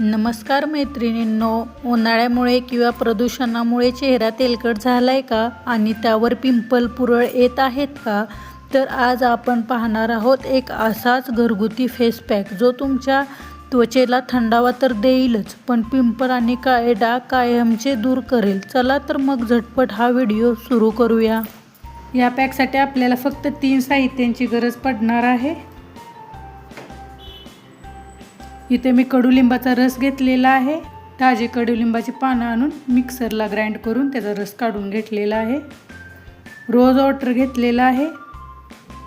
नमस्कार मैत्रिणींनो, उन्हाळ्यामुळे किंवा प्रदूषणामुळे चेहरा तेलकट झाला आहे का आणि त्यावर पिंपल पुरळ येत आहेत का? तर आज आपण पाहणार आहोत एक असाच घरगुती फेस पॅक जो तुमच्या त्वचेला थंडावा तर देईलच, पण पिंपल आणि काळे डाग कायमचे दूर करेल. चला तर मग झटपट हा व्हिडिओ सुरू करूया. या पॅकसाठी आपल्याला फक्त 3 साहित्यांची गरज पडणार आहे. इथे मी कडुलिंबाचा रस घेतलेला आहे. ताजे कडुलिंबाची पानं आणून मिक्सरला ग्राइंड करून त्याचा रस काढून घेतलेला आहे. रोज वॉटर घेतलेला आहे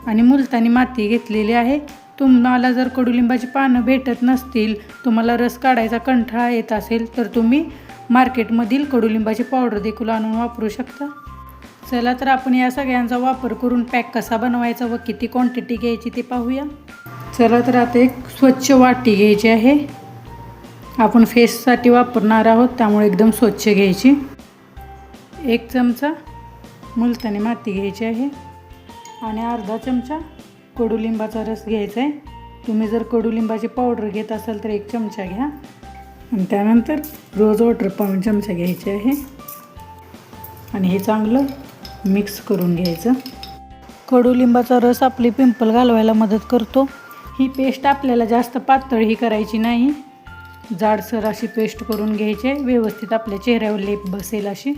आणि मुलतानी माती घेतलेली आहे. तुम्हाला जर कडुलिंबाची पानं भेटत नसतील, तुम्हाला रस काढायचा कंटाळा येत असेल, तर तुम्ही मार्केटमधील कडुलिंबाची पावडर देखील आणून वापरू शकता. चला तर आपण या सगळ्यांचा वापर करून पॅक कसा बनवायचा व किती क्वांटिटी घ्यायची ते पाहूया. चला तर आता एक स्वच्छ वाटी घ्यायची आहे. आपण फेससाठी वापरणार आहोत, त्यामुळे एकदम स्वच्छ घ्यायची. 1 चमचा मुलतानी माती घ्यायची आहे आणि अर्धा चमचा कडुलिंबाचा रस घ्यायचा आहे. तुम्ही जर कडुलिंबाची पावडर घेत असाल तर 1 चमचा घ्या आणि त्यानंतर रोज वॉटर 1 चमचा घ्यायचे आहे आणि हे चांगलं मिक्स करून घ्यायचं. कडुलिंबाचा रस आपली पिंपल घालवायला मदत करतो. ही पेस्ट आपल्याला जास्त पातळही करायची नाही, जाडसर अशी पेस्ट करून घ्यायची आहे. व्यवस्थित आपल्या चेहऱ्यावर लेप बसेल अशी.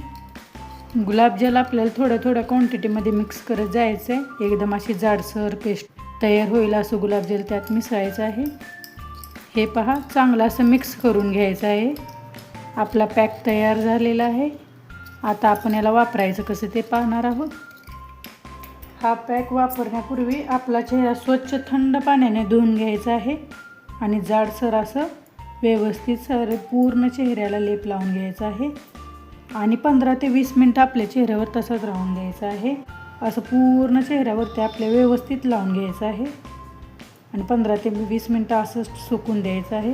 गुलाबजल आपल्याला थोड्या थोड्या क्वांटिटीमध्ये मिक्स करत जायचं आहे. एकदम अशी जाडसर पेस्ट तयार होईल असं गुलाबजल त्यात मिसळायचं आहे. हे पहा, चांगलं असं मिक्स करून घ्यायचं आहे. आपला पॅक तयार झालेला आहे. आता आपण याला वापरायचं कसं ते पाहणार आहोत. हा पॅक वापरण्यापूर्वी आपला चेहरा स्वच्छ थंड पाण्याने धुवून घ्यायचा आहे आणि जाडसर असं व्यवस्थित पूर्ण चेहऱ्याला लेप लावून घ्यायचा आहे आणि 15 ते 20 मिनटं आपल्या चेहऱ्यावर तसंच राहून द्यायचं आहे. असं पूर्ण चेहऱ्यावरती आपल्या व्यवस्थित लावून घ्यायचं आहे आणि 15 ते 20 मिनटं असं सुकून द्यायचं आहे.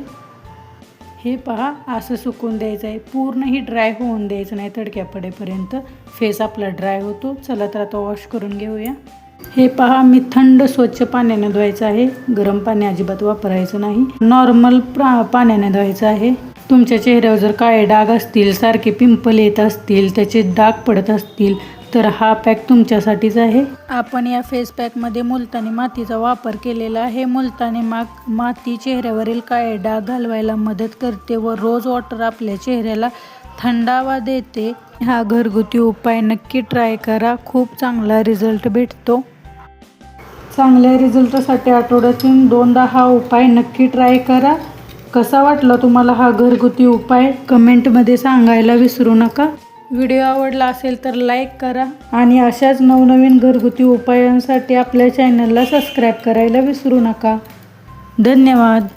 हे पहा, असं सुकून द्यायचं आहे. पूर्णही ड्राय होऊन द्यायचं नाही, तडक्या पडेपर्यंत फेस आपला ड्राय होतो. चला तर आता वॉश करून घेऊया. हे पहा, मी थंड स्वच्छ पाण्याने धुवायचं आहे. गरम पाणी अजिबात वापरायचं नाही, नॉर्मल पाण्याने धुवायचं आहे. तुमच्या चेहऱ्यावर जर काळे डाग असतील, सारखे पिंपल येत असतील, त्याचे डाग पडत असतील, तर हा पॅक तुमच्यासाठीच आहे. आपण या फेस पॅकमध्ये मुलतानी मातीचा वापर केलेला आहे. मुलतानी माती चेहऱ्यावरील काळे डाग घालवायला मदत करते व रोज वॉटर आपल्या चेहऱ्याला थंडावा देते. हा घरगुती उपाय नक्की ट्राय करा, खूप चांगला रिझल्ट भेटतो. चांगल्या रिझल्टसाठी आठवड्यातून 2दा हा उपाय नक्की ट्राय करा. कसा वाटला तुम्हाला हा घरगुती उपाय कमेंटमध्ये सांगायला विसरू नका. व्हिडिओ आवडला असेल तर लाईक करा आणि अशाच नवनवीन घरगुती उपायांसाठी आपल्या चॅनलला सबस्क्राईब करायला विसरू नका. धन्यवाद.